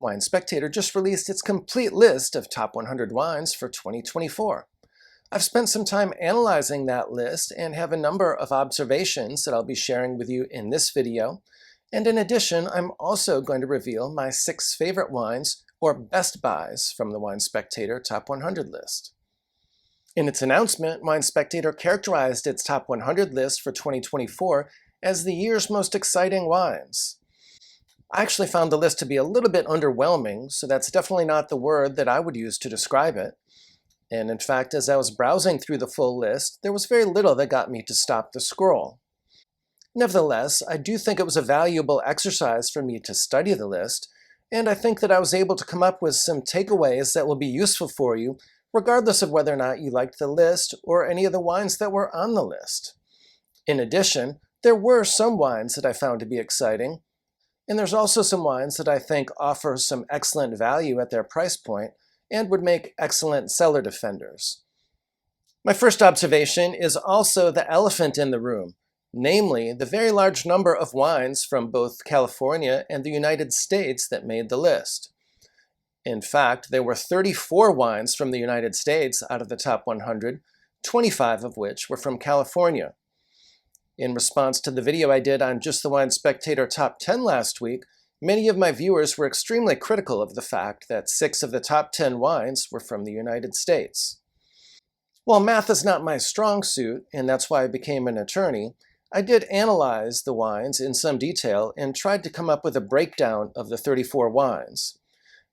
Wine Spectator just released its complete list of top 100 wines for 2024. I've spent some time analyzing that list and have a number of observations that I'll be sharing with you in this video. And in addition, I'm also going to reveal my 6 favorite wines or best buys from the Wine Spectator Top 100 list. In its announcement, Wine Spectator characterized its Top 100 list for 2024 as the year's most exciting wines. I actually found the list to be a little bit underwhelming, so that's definitely not the word that I would use to describe it. And in fact, as I was browsing through the full list, there was very little that got me to stop the scroll. Nevertheless, I do think it was a valuable exercise for me to study the list, and I think that I was able to come up with some takeaways that will be useful for you, regardless of whether or not you liked the list or any of the wines that were on the list. In addition, there were some wines that I found to be exciting, and there's also some wines that I think offer some excellent value at their price point and would make excellent cellar defenders. My first observation is also the elephant in the room, namely the very large number of wines from both California and the United States that made the list. In fact, there were 34 wines from the United States out of the top 100, 25 of which were from California. In response to the video I did on just the Wine Spectator Top 10 last week, many of my viewers were extremely critical of the fact that 6 of the top 10 wines were from the United States. While math is not my strong suit, and that's why I became an attorney, I did analyze the wines in some detail and tried to come up with a breakdown of the 34 wines.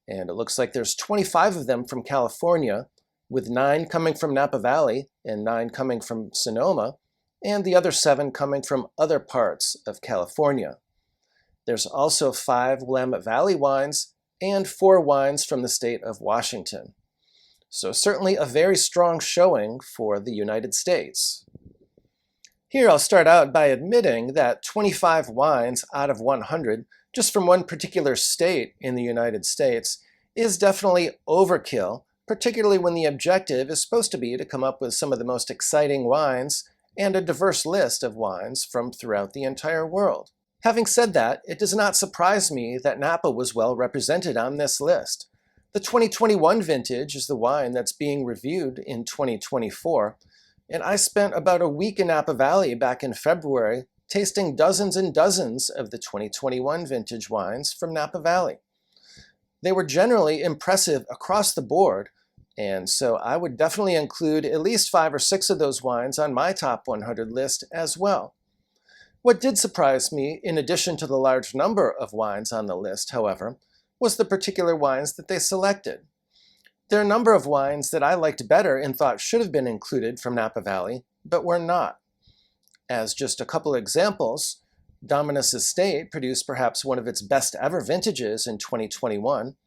And it looks like there's 25 of them from California, with 9 coming from Napa Valley and 9 coming from Sonoma, and the other 7 coming from other parts of California. There's also 5 Willamette Valley wines and 4 wines from the state of Washington. So certainly a very strong showing for the United States. Here I'll start out by admitting that 25 wines out of 100, just from one particular state in the United States, is definitely overkill, particularly when the objective is supposed to be to come up with some of the most exciting wines and a diverse list of wines from throughout the entire world. Having said that, it does not surprise me that Napa was well represented on this list. The 2021 vintage is the wine that's being reviewed in 2024, and I spent about a week in Napa Valley back in February tasting dozens and dozens of the 2021 vintage wines from Napa Valley. They were generally impressive across the board, and so I would definitely include at least 5 or 6 of those wines on my top 100 list as well. What did surprise me, in addition to the large number of wines on the list, however, was the particular wines that they selected. There are a number of wines that I liked better and thought should have been included from Napa Valley, but were not. As just a couple of examples, Dominus Estate produced perhaps one of its best ever vintages in 2021.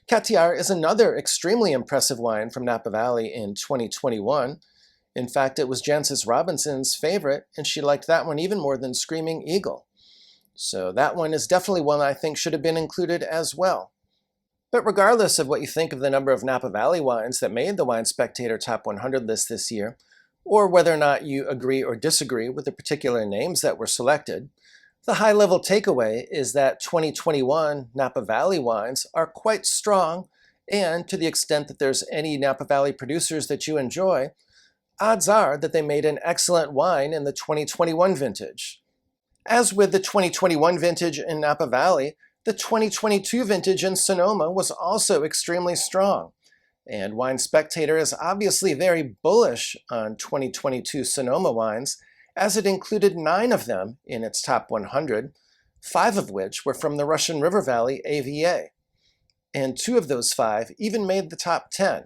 Catiar is another extremely impressive wine from Napa Valley in 2021. In fact, it was Jancis Robinson's favorite, and she liked that one even more than Screaming Eagle. So that one is definitely one I think should have been included as well. But regardless of what you think of the number of Napa Valley wines that made the Wine Spectator Top 100 list this year, or whether or not you agree or disagree with the particular names that were selected, the high-level takeaway is that 2021 Napa Valley wines are quite strong, and to the extent that there's any Napa Valley producers that you enjoy, odds are that they made an excellent wine in the 2021 vintage. As with the 2021 vintage in Napa Valley, the 2022 vintage in Sonoma was also extremely strong. And Wine Spectator is obviously very bullish on 2022 Sonoma wines, as it included 9 of them in its top 100, 5 of which were from the Russian River Valley AVA. And 2 of those 5 even made the top 10.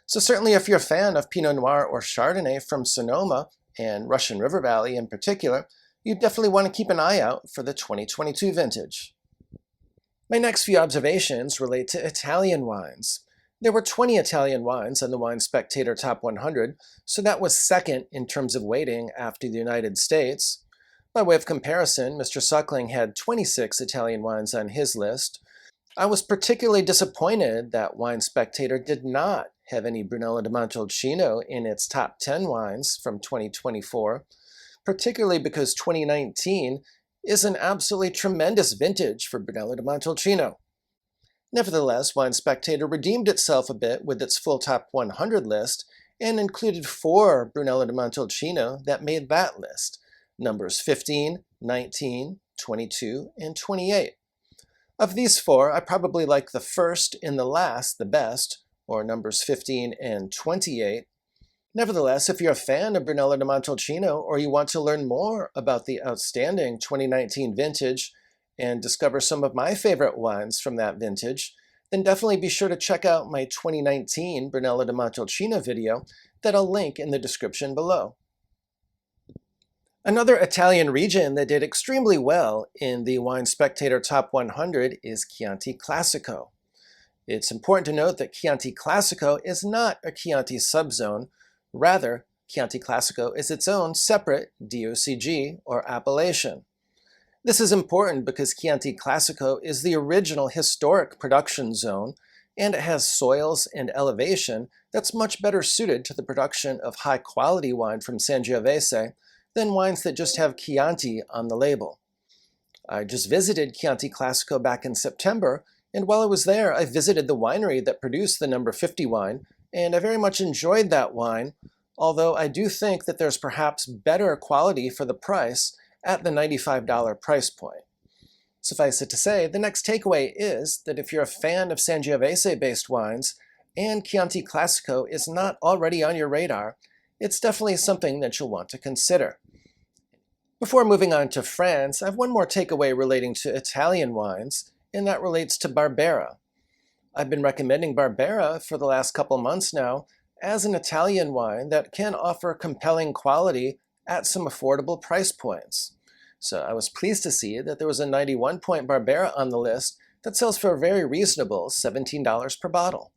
So certainly if you're a fan of Pinot Noir or Chardonnay from Sonoma, and Russian River Valley in particular, you definitely want to keep an eye out for the 2022 vintage. My next few observations relate to Italian wines. There were 20 Italian wines on the Wine Spectator Top 100, so that was second in terms of weighting after the United States. By way of comparison, Mr. Suckling had 26 Italian wines on his list. I was particularly disappointed that Wine Spectator did not have any Brunello di Montalcino in its top 10 wines from 2024, particularly because 2019 is an absolutely tremendous vintage for Brunello di Montalcino. Nevertheless, Wine Spectator redeemed itself a bit with its full top 100 list and included 4 Brunello di Montalcino that made that list, numbers 15, 19, 22, and 28. Of these 4, I probably like the first and the last the best, or numbers 15 and 28. Nevertheless, if you're a fan of Brunello di Montalcino or you want to learn more about the outstanding 2019 vintage and discover some of my favorite wines from that vintage, then definitely be sure to check out my 2019 Brunello di Montalcino video that I'll link in the description below. Another Italian region that did extremely well in the Wine Spectator Top 100 is Chianti Classico. It's important to note that Chianti Classico is not a Chianti subzone. Rather, Chianti Classico is its own separate DOCG or appellation. This is important because Chianti Classico is the original historic production zone, and it has soils and elevation that's much better suited to the production of high-quality wine from Sangiovese than wines that just have Chianti on the label. I just visited Chianti Classico back in September, and while I was there, I visited the winery that produced the number 50 wine, and I very much enjoyed that wine, although I do think that there's perhaps better quality for the price at the $95 price point. Suffice it to say, the next takeaway is that if you're a fan of Sangiovese-based wines and Chianti Classico is not already on your radar, it's definitely something that you'll want to consider. Before moving on to France, I have one more takeaway relating to Italian wines, and that relates to Barbera. I've been recommending Barbera for the last couple months now as an Italian wine that can offer compelling quality at some affordable price points. So I was pleased to see that there was a 91-point Barbera on the list that sells for a very reasonable $17 per bottle.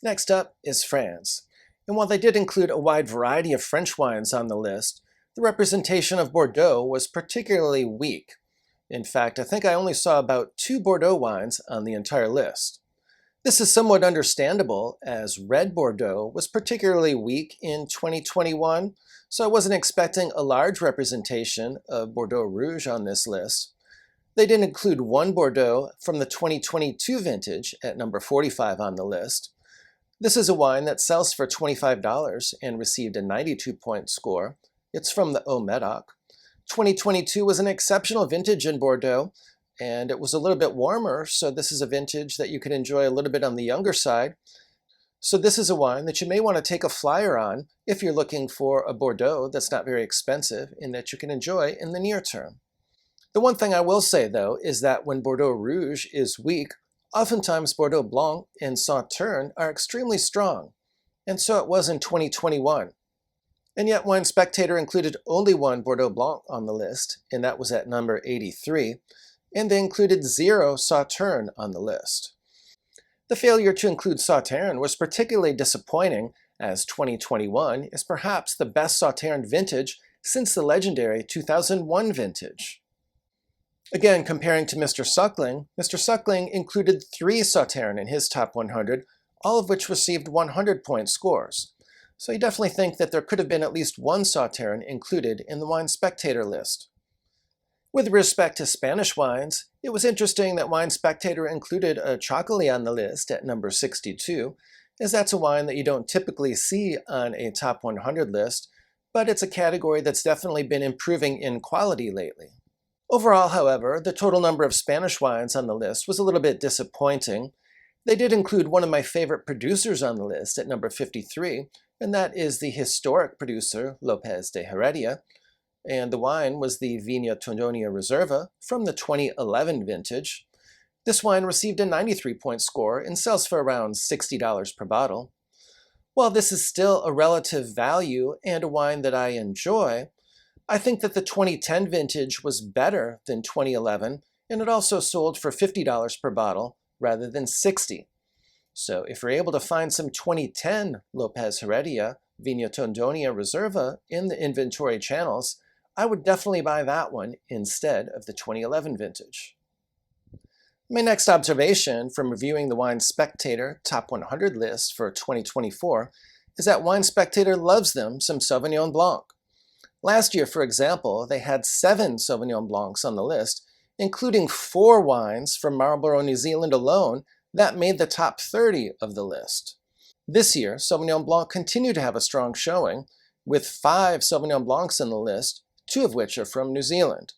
Next up is France. And while they did include a wide variety of French wines on the list, the representation of Bordeaux was particularly weak. In fact, I think I only saw about 2 Bordeaux wines on the entire list. This is somewhat understandable, as red Bordeaux was particularly weak in 2021, so I wasn't expecting a large representation of Bordeaux Rouge on this list. They did include 1 Bordeaux from the 2022 vintage at number 45 on the list. This is a wine that sells for $25 and received a 92-point score. It's from the Haut-Medoc. 2022 was an exceptional vintage in Bordeaux, and it was a little bit warmer, so this is a vintage that you can enjoy a little bit on the younger side. So this is a wine that you may want to take a flyer on if you're looking for a Bordeaux that's not very expensive and that you can enjoy in the near term. The one thing I will say, though, is that when Bordeaux Rouge is weak, oftentimes Bordeaux Blanc and Sauterne are extremely strong, and so it was in 2021. And yet Wine Spectator included only 1 Bordeaux Blanc on the list, and that was at number 83. And they included 0 Sauterne on the list. The failure to include Sauterne was particularly disappointing, as 2021 is perhaps the best Sauterne vintage since the legendary 2001 vintage. Again, comparing to Mr. Suckling included 3 Sauterne in his top 100, all of which received 100-point scores. So you definitely think that there could have been at least 1 Sauterne included in the Wine Spectator list. With respect to Spanish wines, it was interesting that Wine Spectator included a Chocolate on the list at number 62, as that's a wine that you don't typically see on a top 100 list, but it's a category that's definitely been improving in quality lately. Overall, however, the total number of Spanish wines on the list was a little bit disappointing. They did include one of my favorite producers on the list at number 53, and that is the historic producer Lopez de Heredia. And the wine was the Viña Tondonia Reserva from the 2011 vintage. This wine received a 93-point score and sells for around $60 per bottle. While this is still a relative value and a wine that I enjoy, I think that the 2010 vintage was better than 2011, and it also sold for $50 per bottle rather than $60. So if you're able to find some 2010 Lopez Heredia Viña Tondonia Reserva in the inventory channels, I would definitely buy that one instead of the 2011 vintage. My next observation from reviewing the Wine Spectator Top 100 list for 2024 is that Wine Spectator loves them some Sauvignon Blanc. Last year, for example, they had 7 Sauvignon Blancs on the list, including 4 wines from Marlborough, New Zealand alone That made the top 30 of the list. This year, Sauvignon Blanc continued to have a strong showing, with 5 Sauvignon Blancs in the list, 2 of which are from New Zealand.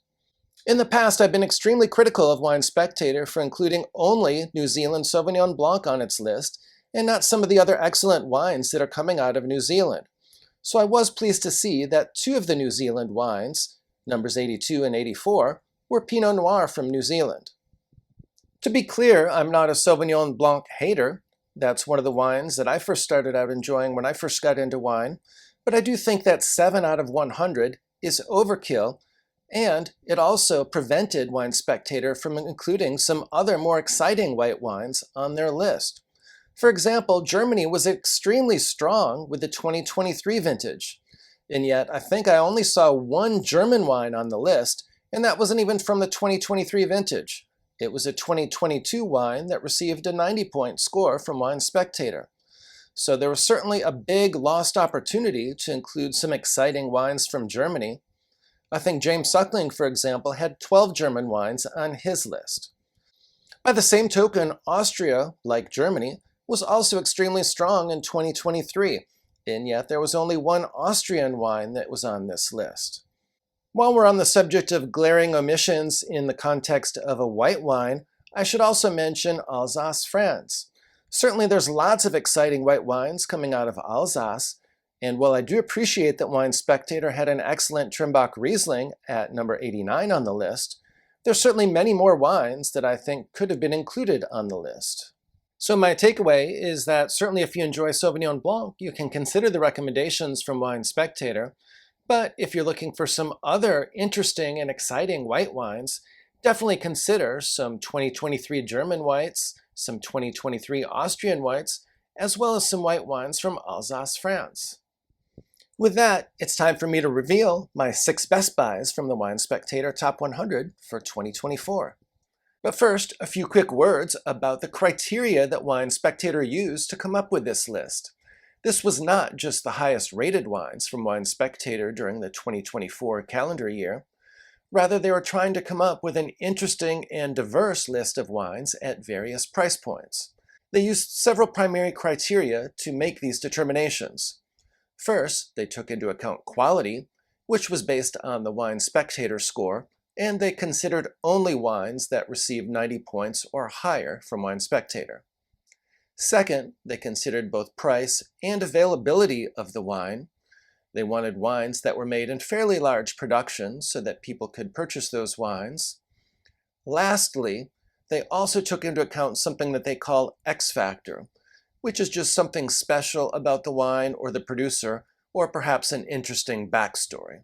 In the past, I've been extremely critical of Wine Spectator for including only New Zealand Sauvignon Blanc on its list, and not some of the other excellent wines that are coming out of New Zealand. So I was pleased to see that 2 of the New Zealand wines, numbers 82 and 84, were Pinot Noir from New Zealand. To be clear, I'm not a Sauvignon Blanc hater. That's one of the wines that I first started out enjoying when I first got into wine, but I do think that 7 out of 100 is overkill, and it also prevented Wine Spectator from including some other more exciting white wines on their list. For example, Germany was extremely strong with the 2023 vintage, and yet I think I only saw 1 German wine on the list, and that wasn't even from the 2023 vintage. It was a 2022 wine that received a 90-point score from Wine Spectator. So there was certainly a big lost opportunity to include some exciting wines from Germany. I think James Suckling, for example, had 12 German wines on his list. By the same token, Austria, like Germany, was also extremely strong in 2023, and yet there was only 1 Austrian wine that was on this list. While we're on the subject of glaring omissions in the context of a white wine, I should also mention Alsace, France. Certainly there's lots of exciting white wines coming out of Alsace, and while I do appreciate that Wine Spectator had an excellent Trimbach Riesling at number 89 on the list, there's certainly many more wines that I think could have been included on the list. So my takeaway is that certainly if you enjoy Sauvignon Blanc, you can consider the recommendations from Wine Spectator. But if you're looking for some other interesting and exciting white wines, definitely consider some 2023 German whites, some 2023 Austrian whites, as well as some white wines from Alsace, France. With that, it's time for me to reveal my 6 best buys from the Wine Spectator Top 100 for 2024. But first, a few quick words about the criteria that Wine Spectator used to come up with this list. This was not just the highest rated wines from Wine Spectator during the 2024 calendar year. Rather, they were trying to come up with an interesting and diverse list of wines at various price points. They used several primary criteria to make these determinations. First, they took into account quality, which was based on the Wine Spectator score, and they considered only wines that received 90 points or higher from Wine Spectator. Second, they considered both price and availability of the wine. They wanted wines that were made in fairly large production so that people could purchase those wines. Lastly, they also took into account something that they call X factor, which is just something special about the wine or the producer, or perhaps an interesting backstory.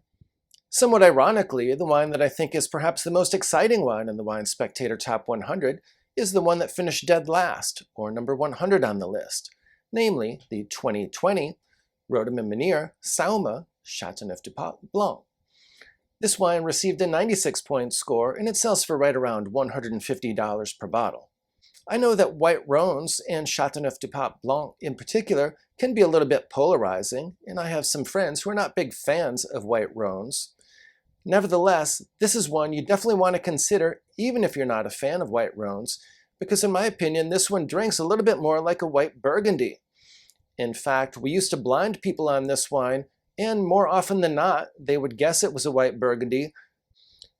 Somewhat ironically, the wine that I think is perhaps the most exciting wine in the Wine Spectator Top 100 is the one that finished dead last, or number 100 on the list, namely the 2020 Rhodes-Menhir Sauma Châteauneuf-du-Pape Blanc. This wine received a 96-point score, and it sells for right around $150 per bottle. I know that white Rhônes and Châteauneuf-du-Pape Blanc in particular can be a little bit polarizing, and I have some friends who are not big fans of white Rhônes. Nevertheless, this is one you definitely want to consider even if you're not a fan of white Rhônes, because in my opinion, this one drinks a little bit more like a white Burgundy. In fact, we used to blind people on this wine, and more often than not, they would guess it was a white Burgundy.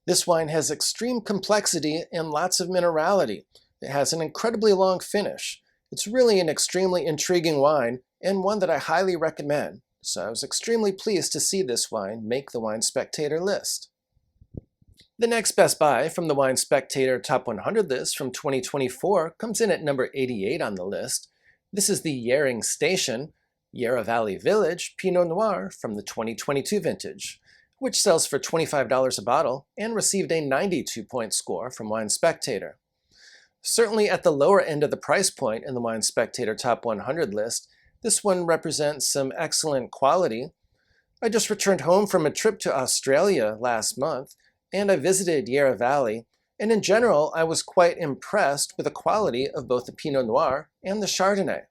This wine has extreme complexity and lots of minerality. It has an incredibly long finish. It's really an extremely intriguing wine, and one that I highly recommend. So I was extremely pleased to see this wine make the Wine Spectator list. The next best buy from the Wine Spectator Top 100 list from 2024 comes in at number 88 on the list. This is the Yering Station Yarra Valley Village Pinot Noir from the 2022 vintage, which sells for $25 a bottle and received a 92-point score from Wine Spectator. Certainly at the lower end of the price point in the Wine Spectator Top 100 list, this one represents some excellent quality. I just returned home from a trip to Australia last month, and I visited Yarra Valley, and in general, I was quite impressed with the quality of both the Pinot Noir and the Chardonnay.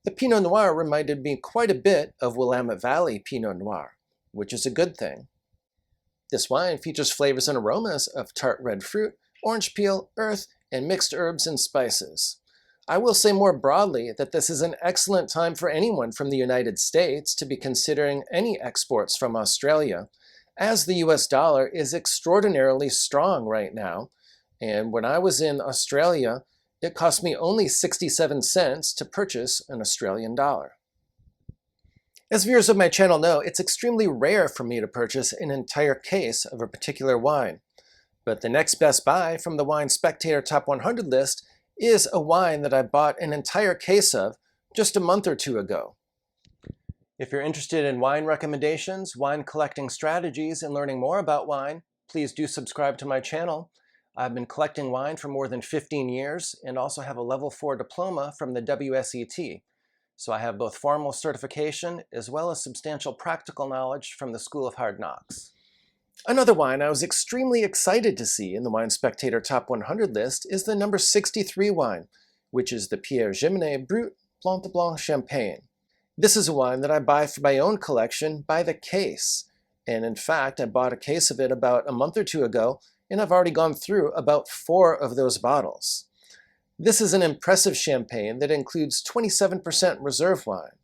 The Pinot Noir reminded me quite a bit of Willamette Valley Pinot Noir, which is a good thing. This wine features flavors and aromas of tart red fruit, orange peel, earth, and mixed herbs and spices. I will say more broadly that this is an excellent time for anyone from the United States to be considering any exports from Australia, as the US dollar is extraordinarily strong right now. And when I was in Australia, it cost me only 67 cents to purchase an Australian dollar. As viewers of my channel know, it's extremely rare for me to purchase an entire case of a particular wine. But the next best buy from the Wine Spectator Top 100 list is a wine that I bought an entire case of just a month or two ago. If you're interested in wine recommendations, wine collecting strategies, and learning more about wine, please do subscribe to my channel. I've been collecting wine for more than 15 years and also have a level 4 diploma from the WSET. So I have both formal certification as well as substantial practical knowledge from the School of Hard Knocks. Another wine I was extremely excited to see in the Wine Spectator Top 100 list is the number 63 wine, which is the Pierre Giminet Brut Blanc de Blanc Champagne. This is a wine that I buy for my own collection by the case. And in fact, I bought a case of it about a month or two ago, and I've already gone through about 4 of those bottles. This is an impressive champagne that includes 27% reserve wine.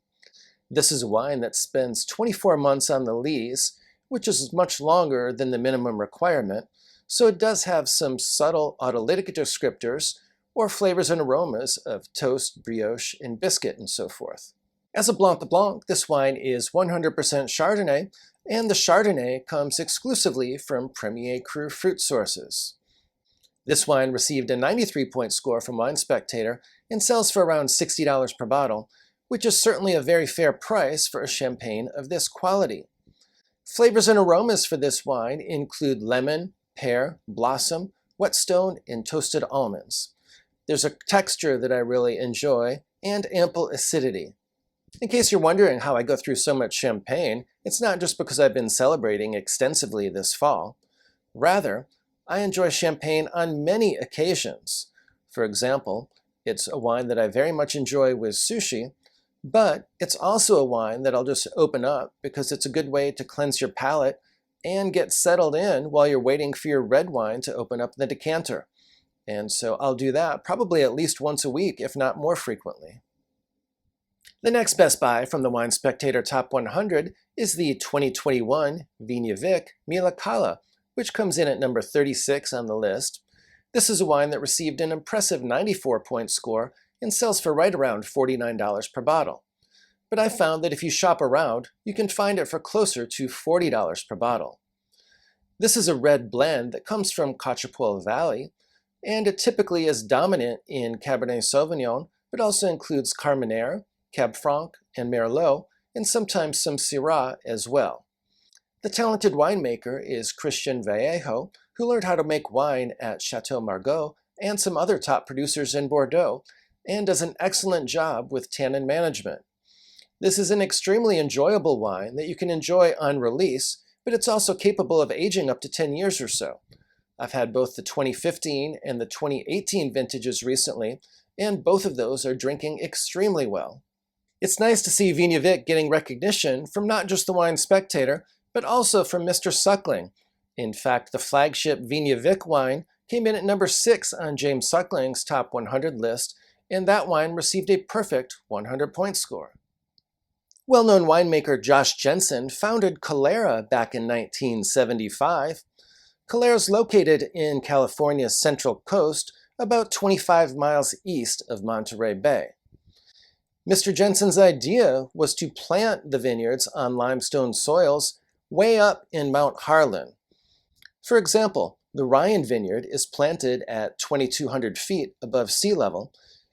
This is a wine that spends 24 months on the lees, which is much longer than the minimum requirement, so it does have some subtle autolytic descriptors or flavors and aromas of toast, brioche, and biscuit, and so forth. As a Blanc de Blanc, this wine is 100% Chardonnay, and the Chardonnay comes exclusively from Premier Cru fruit sources. This wine received a 93-point score from Wine Spectator and sells for around $60 per bottle, which is certainly a very fair price for a champagne of this quality. Flavors and aromas for this wine include lemon, pear, blossom, whetstone, and toasted almonds. There's a texture that I really enjoy and ample acidity. In case you're wondering how I go through so much champagne, it's not just because I've been celebrating extensively this fall. Rather, I enjoy champagne on many occasions. For example, it's a wine that I very much enjoy with sushi, but it's also a wine that I'll just open up because it's a good way to cleanse your palate and get settled in while you're waiting for your red wine to open up the decanter. And so I'll do that probably at least once a week, if not more frequently. The next best buy from the Wine Spectator Top 100 is the 2021 Vigna Vic Mila Cala, which comes in at number 36 on the list. This is a wine that received an impressive 94-point score and sells for right around $49 per bottle. But I found that if you shop around, you can find it for closer to $40 per bottle. This is a red blend that comes from Cachapole Valley, and it typically is dominant in Cabernet Sauvignon, but also includes Carmenere, Cab Franc, and Merlot, and sometimes some Syrah as well. The talented winemaker is Christian Vallejo, who learned how to make wine at Chateau Margaux and some other top producers in Bordeaux, and does an excellent job with tannin management. This is an extremely enjoyable wine that you can enjoy on release, but it's also capable of aging up to 10 years or so. I've had both the 2015 and the 2018 vintages recently, and both of those are drinking extremely well. It's nice to see Vigna Vic getting recognition from not just the Wine Spectator, but also from Mr. Suckling. In fact, the flagship Vigna Vic wine came in at number 6 on James Suckling's Top 100 list, and that wine received a perfect 100-point score. Well-known winemaker Josh Jensen founded CELLAR back in 1975. CELLAR is located in California's Central Coast, about 25 miles east of Monterey Bay. Mr. Jensen's idea was to plant the vineyards on limestone soils way up in Mount Harlan. For example, the Ryan Vineyard is planted at 2,200 feet above sea level,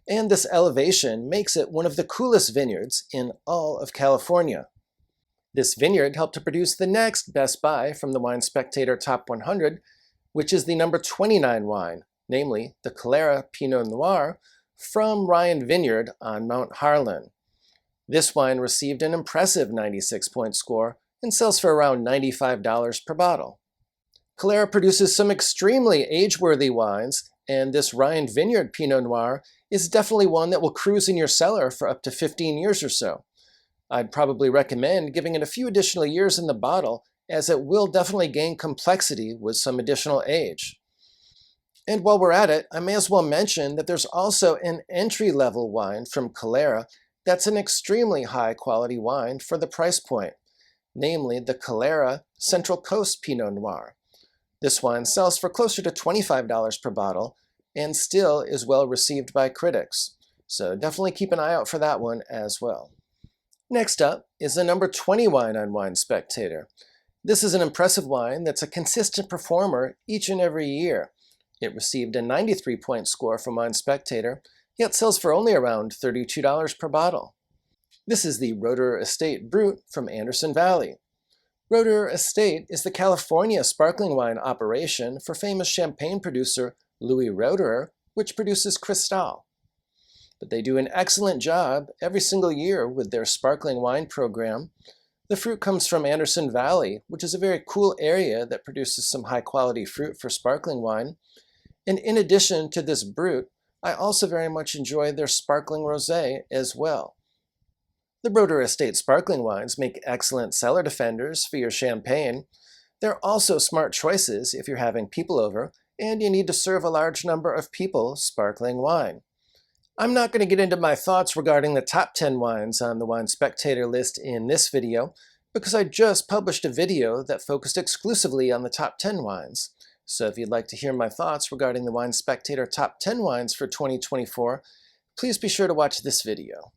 and this elevation makes it one of the coolest vineyards in all of California. This vineyard helped to produce the next best buy from the Wine Spectator Top 100, which is the number 29 wine, namely the CELLAR Pinot Noir from Ryan Vineyard on Mount Harlan. This wine received an impressive 96-point score and sells for around $95 per bottle. CELLAR produces some extremely age-worthy wines, and this Ryan Vineyard Pinot Noir is definitely one that will cruise in your cellar for up to 15 years or so. I'd probably recommend giving it a few additional years in the bottle, as it will definitely gain complexity with some additional age. And while we're at it, I may as well mention that there's also an entry-level wine from CELLAR that's an extremely high-quality wine for the price point, namely the CELLAR Central Coast Pinot Noir. This wine sells for closer to $25 per bottle and still is well received by critics, so definitely keep an eye out for that one as well. Next up is the number 20 wine on Wine Spectator. This is an impressive wine that's a consistent performer each and every year. It received a 93-point score from Wine Spectator, yet sells for only around $32 per bottle. This is the Roederer Estate Brut from Anderson Valley. Roederer Estate is the California sparkling wine operation for famous champagne producer Louis Roederer, which produces Cristal. But they do an excellent job every single year with their sparkling wine program. The fruit comes from Anderson Valley, which is a very cool area that produces some high-quality fruit for sparkling wine. And in addition to this Brut, I also very much enjoy their sparkling rosé as well. The Roederer Estate sparkling wines make excellent cellar defenders for your champagne. They're also smart choices if you're having people over and you need to serve a large number of people sparkling wine. I'm not going to get into my thoughts regarding the top 10 wines on the Wine Spectator list in this video because I just published a video that focused exclusively on the top 10 wines. So if you'd like to hear my thoughts regarding the Wine Spectator top 10 wines for 2024, please be sure to watch this video.